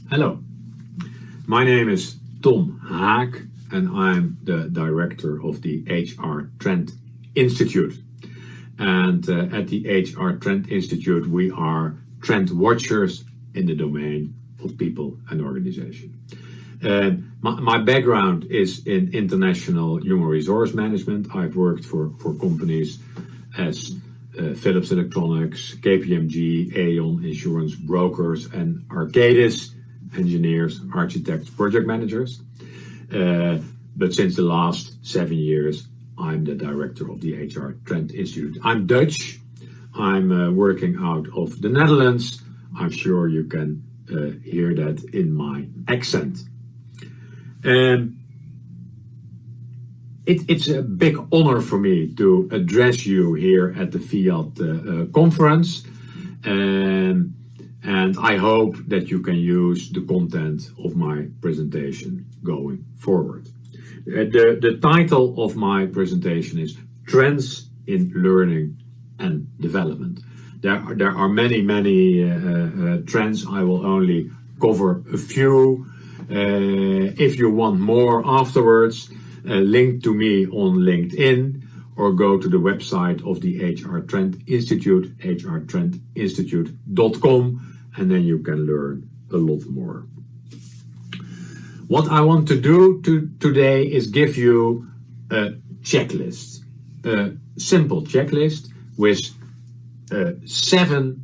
Hello, my name is Tom Haak and I'm the director of the HR Trend Institute. And at the HR Trend Institute, we are trend watchers in the domain of people and organization. My background is in international human resource management. I've worked for companies as Philips Electronics, KPMG, Aon, insurance brokers, and Arcadis, engineers, architects, project managers. But since the last 7 years, I'm the director of the HR Trend Institute. I'm Dutch. I'm working out of the Netherlands. I'm sure you can hear that in my accent. It's a big honor for me to address you here at the FIAD conference, and I hope that you can use the content of my presentation going forward. The title of my presentation is Trends in Learning and Development. There are many trends. I will only cover a few. If you want more afterwards, link to me on LinkedIn or go to the website of the HR Trend Institute, hrtrendinstitute.com, and then you can learn a lot more. What I want to do today is give you a checklist, a simple checklist with 7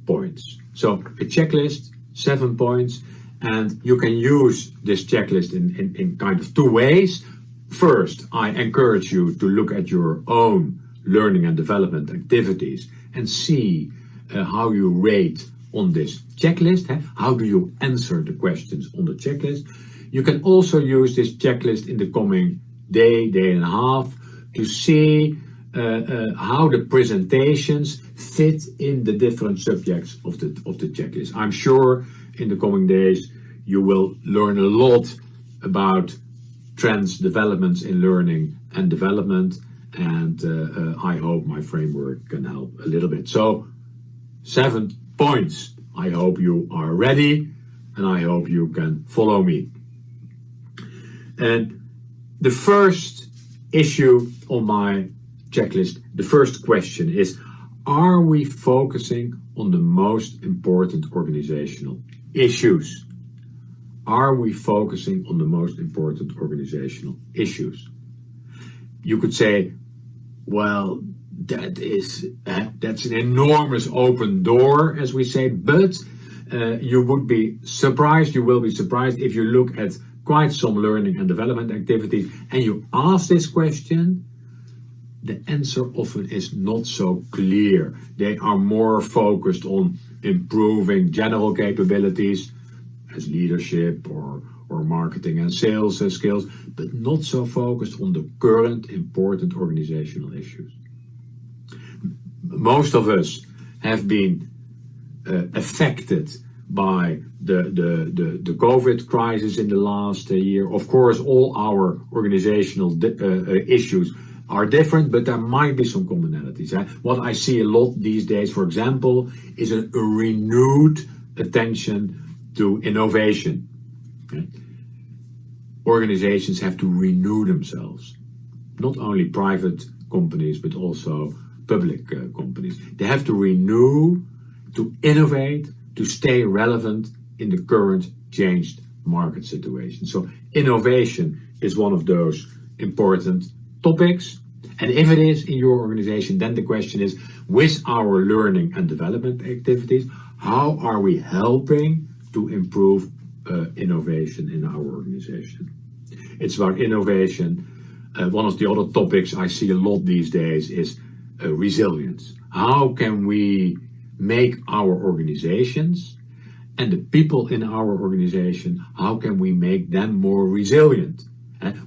points. So a checklist, 7 points, and you can use this checklist in kind of 2 ways. First, I encourage you to look at your own learning and development activities and see how you rate on this checklist. How do you answer the questions on the checklist? You can also use this checklist in the coming day and a half to see how the presentations fit in the different subjects of the checklist. I'm sure in the coming days you will learn a lot about trends, developments in learning and development, and I hope my framework can help a little bit. So 7 points. I hope you are ready and I hope you can follow me. And the first issue on my checklist, the first question is, are we focusing on the most important organizational issues? Are we focusing on the most important organizational issues? You could say, well, that's an enormous open door, as we say, but you will be surprised if you look at quite some learning and development activities and you ask this question, the answer often is not so clear. They are more focused on improving general capabilities as leadership or marketing and sales skills, but not so focused on the current important organizational issues. Most of us have been affected by the COVID crisis in the last year. Of course, all our organizational issues are different, but there might be some commonalities. What I see a lot these days, for example, is a renewed attention to innovation. Okay? Organizations have to renew themselves. Not only private companies, but also public companies. They have to renew, to innovate, to stay relevant in the current changed market situation. So innovation is one of those important topics. And if it is in your organization, then the question is, with our learning and development activities, how are we helping to improve innovation in our organization? It's about innovation. One of the other topics I see a lot these days is resilience. How can we make our organizations and the people in our organization, how can we make them more resilient?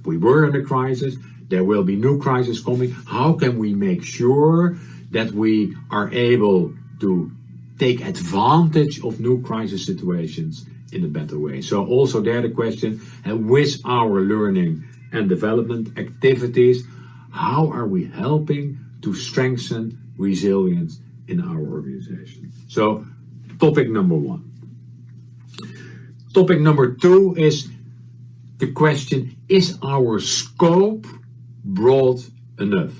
We were in a crisis, there will be new crises coming. How can we make sure that we are able to take advantage of new crisis situations in a better way? So also there the question, with our learning and development activities, how are we helping to strengthen resilience in our organization? So topic number 1. Topic number 2 is the question, is our scope broad enough?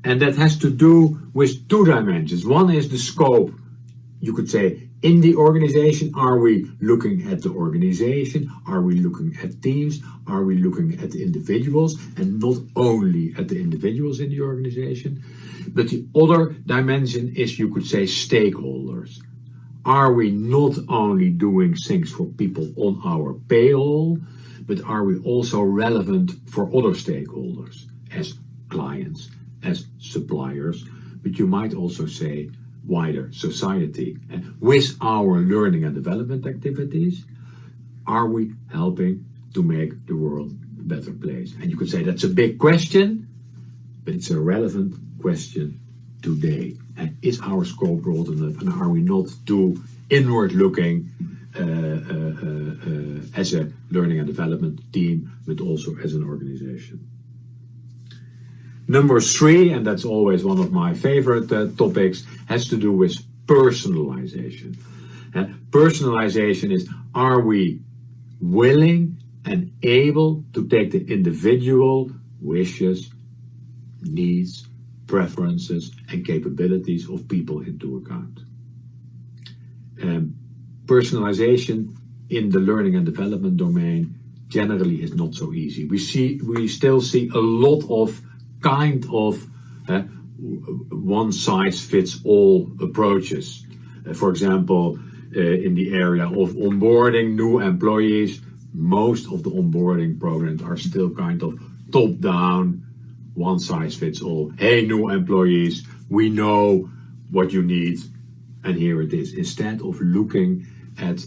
And that has to do with 2 dimensions. One is the scope, you could say, in the organization. Are we looking at the organization? Are we looking at teams? Are we looking at the individuals? And not only at the individuals in the organization. But the other dimension is, you could say, stakeholders. Are we not only doing things for people on our payroll, but are we also relevant for other stakeholders, as clients, as suppliers, but you might also say wider society. With our learning and development activities, are we helping to make the world a better place? And you could say that's a big question, but it's a relevant question today. Is our scope broad enough, and are we not too inward looking as a learning and development team, but also as an organization? Number 3, and that's always one of my favorite topics, has to do with personalization. Personalization is, are we willing and able to take the individual wishes, needs, preferences and capabilities of people into account? Personalization in the learning and development domain generally is not so easy. We still see a lot of one-size-fits-all approaches. For example, in the area of onboarding new employees, most of the onboarding programs are still kind of top-down, one-size-fits-all. Hey, new employees, we know what you need, and here it is. Instead of looking at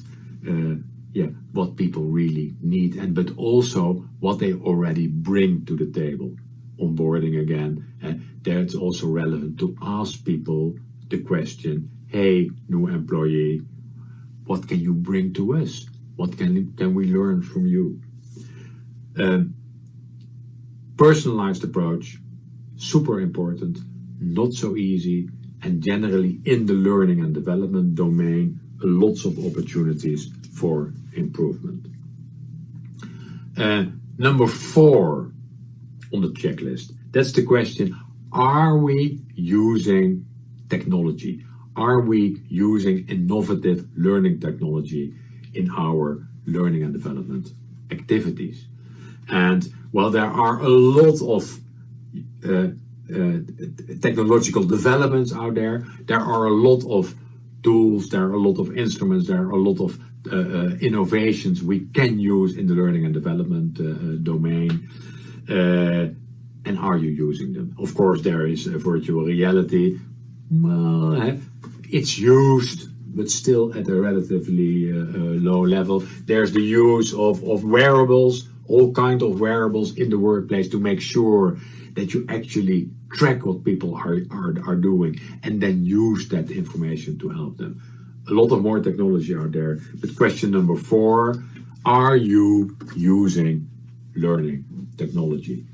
what people really need, but also what they already bring to the table. Onboarding again, there it's also relevant to ask people the question, hey, new employee, what can you bring to us? What can we learn from you? Personalized approach, super important, not so easy, and generally in the learning and development domain, lots of opportunities for improvement. Number 4 on the checklist, that's the question, are we using technology? Are we using innovative learning technology in our learning and development activities? And while there are a lot of technological developments out there, there are a lot of tools, there are a lot of instruments, there are a lot of innovations we can use in the learning and development domain. And are you using them? Of course, there is virtual reality. Well, it's used, but still at a relatively low level. There's the use of wearables, all kinds of wearables in the workplace to make sure that you actually track what people are doing and then use that information to help them. A lot of more technology out there. But question number 4, are you using learning technology?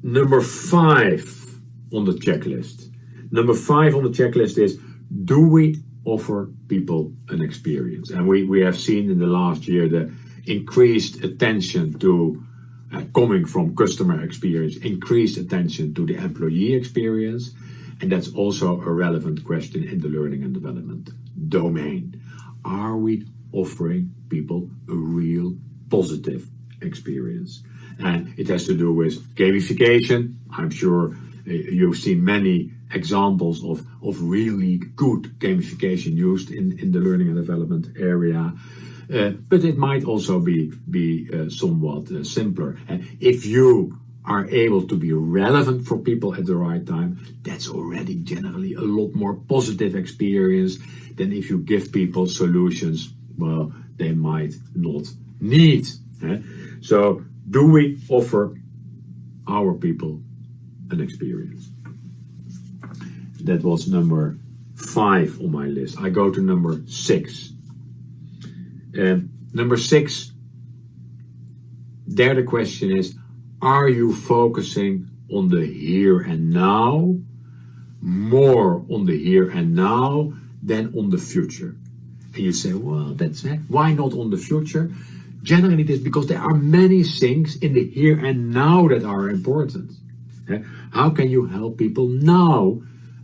Number 5 on the checklist. Number 5 on the checklist is, do we offer people an experience? And we have seen in the last year the increased attention to coming from customer experience, increased attention to the employee experience. And that's also a relevant question in the learning and development domain. Are we offering people a real positive experience? And it has to do with gamification. I'm sure you've seen many examples of really good gamification used in the learning and development area. But it might also be somewhat simpler. If you are able to be relevant for people at the right time, that's already generally a lot more positive experience than if you give people solutions, well, they might not need. So, do we offer our people an experience? That was number 5 on my list. I go to number 6. Number 6, there the question is, are you focusing on the here and now, more on the here and now than on the future. And you say, well, why not on the future? Generally, it is because there are many things in the here and now that are important. How can you help people now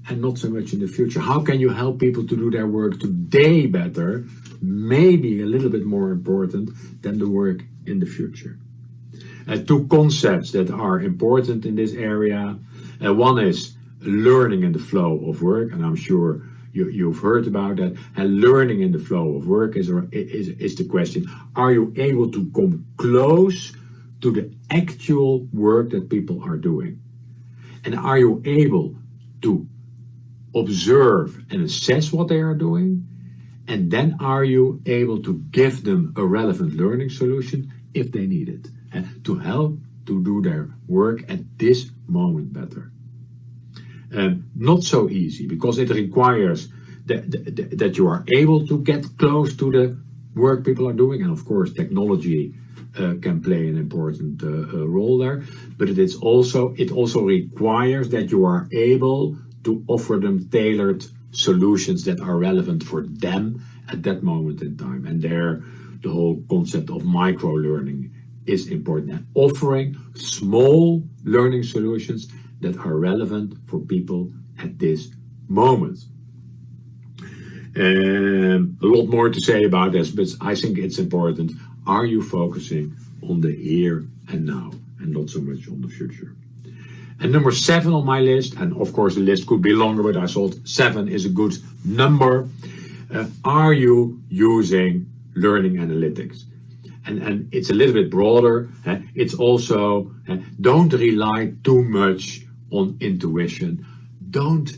and not so much in the future? How can you help people to do their work today better? Maybe a little bit more important than the work in the future. Two concepts that are important in this area. One is learning in the flow of work, and I'm sure you've heard about that. And learning in the flow of work is the question: are you able to come close to the actual work that people are doing? And are you able to observe and assess what they are doing? And then are you able to give them a relevant learning solution if they need it, to help to do their work at this moment better? Not so easy, because it requires that you are able to get close to the work people are doing, and of course technology can play an important role there, but it also requires that you are able to offer them tailored solutions that are relevant for them at that moment in time. And there, the whole concept of micro-learning is important, and offering small learning solutions that are relevant for people at this moment. A lot more to say about this, but I think it's important. Are you focusing on the here and now and not so much on the future? And number 7 on my list, and of course the list could be longer, but I thought 7 is a good number. Are you using learning analytics? And it's a little bit broader. It's also, don't rely too much on intuition. Don't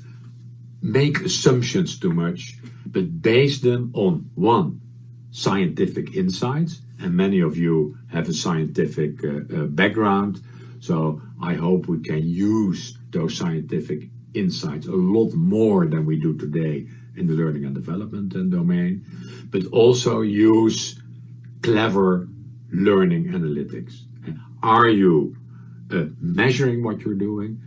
make assumptions too much, but base them on, one, scientific insights. And many of you have a scientific background. So I hope we can use those scientific insights a lot more than we do today in the learning and development domain, but also use clever learning analytics. Are you measuring what you're doing?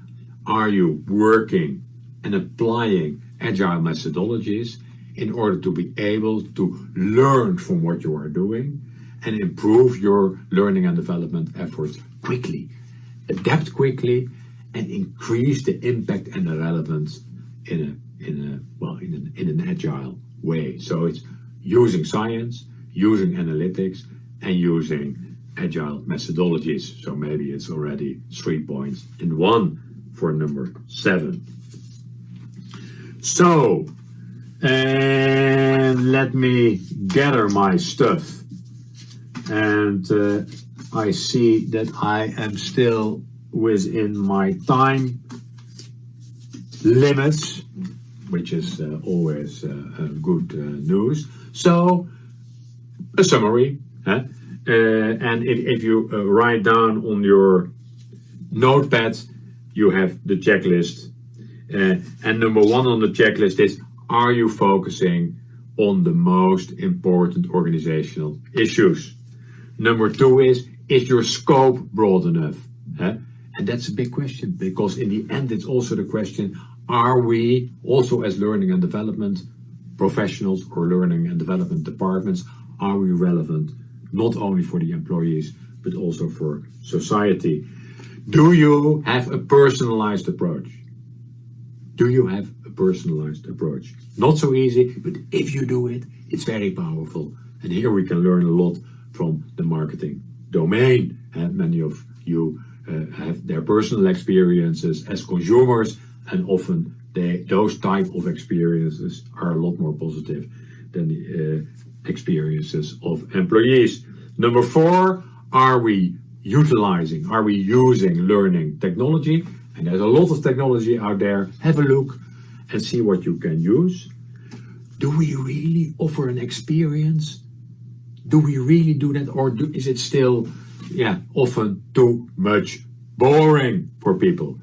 Are you working and applying agile methodologies in order to be able to learn from what you are doing and improve your learning and development efforts quickly? Adapt quickly and increase the impact and the relevance in an agile way. So it's using science, using analytics, and using agile methodologies. So maybe it's already 3 points in 1 for number 7. So, and let me gather my stuff. And I see that I am still within my time limits, which is always good news. So, a summary. And if you write down on your notepad, you have the checklist. And number 1 on the checklist is, are you focusing on the most important organizational issues? Number 2 is your scope broad enough? And that's a big question, because in the end it's also the question, are we also as learning and development professionals or learning and development departments, are we relevant not only for the employees but also for society? Do you have a personalized approach? Do you have a personalized approach? Not so easy, but if you do it, it's very powerful. And here we can learn a lot from the marketing domain. Many of you have their personal experiences as consumers, and often those type of experiences are a lot more positive than the experiences of employees. Number 4, are we using learning technology? And there's a lot of technology out there. Have a look and see what you can use. Do we really offer an experience? Do we really do that, or is it still often too much boring for people?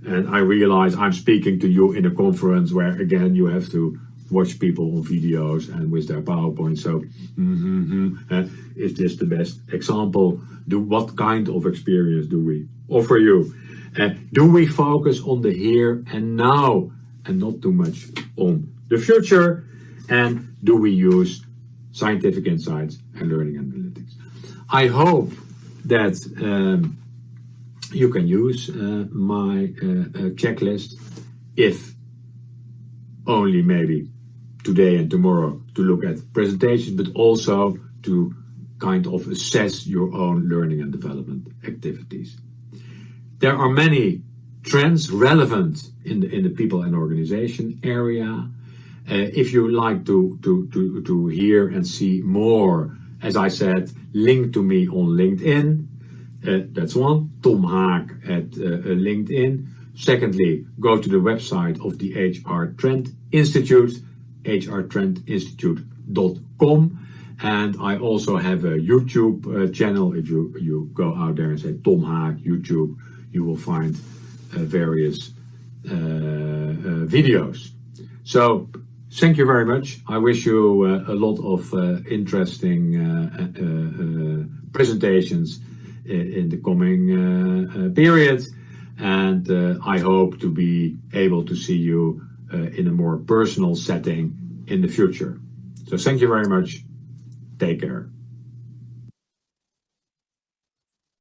And I realize I'm speaking to you in a conference where, again, you have to watch people on videos and with their PowerPoint. So, is this the best example? What kind of experience do we offer you? Do we focus on the here and now and not too much on the future? and do we use scientific insights and learning analytics. I hope that you can use my checklist, if only maybe today and tomorrow to look at presentations, but also to kind of assess your own learning and development activities. There are many trends relevant in the people and organization area. If you like to hear and see more, as I said, link to me on LinkedIn. That's one, Tom Haak at LinkedIn. Secondly, go to the website of the HR Trend Institute, hrtrendinstitute.com. And I also have a YouTube channel. If you go out there and say Tom Haak YouTube, you will find various videos. So thank you very much. I wish you a lot of interesting presentations in the coming period. And I hope to be able to see you in a more personal setting in the future. So thank you very much. Take care.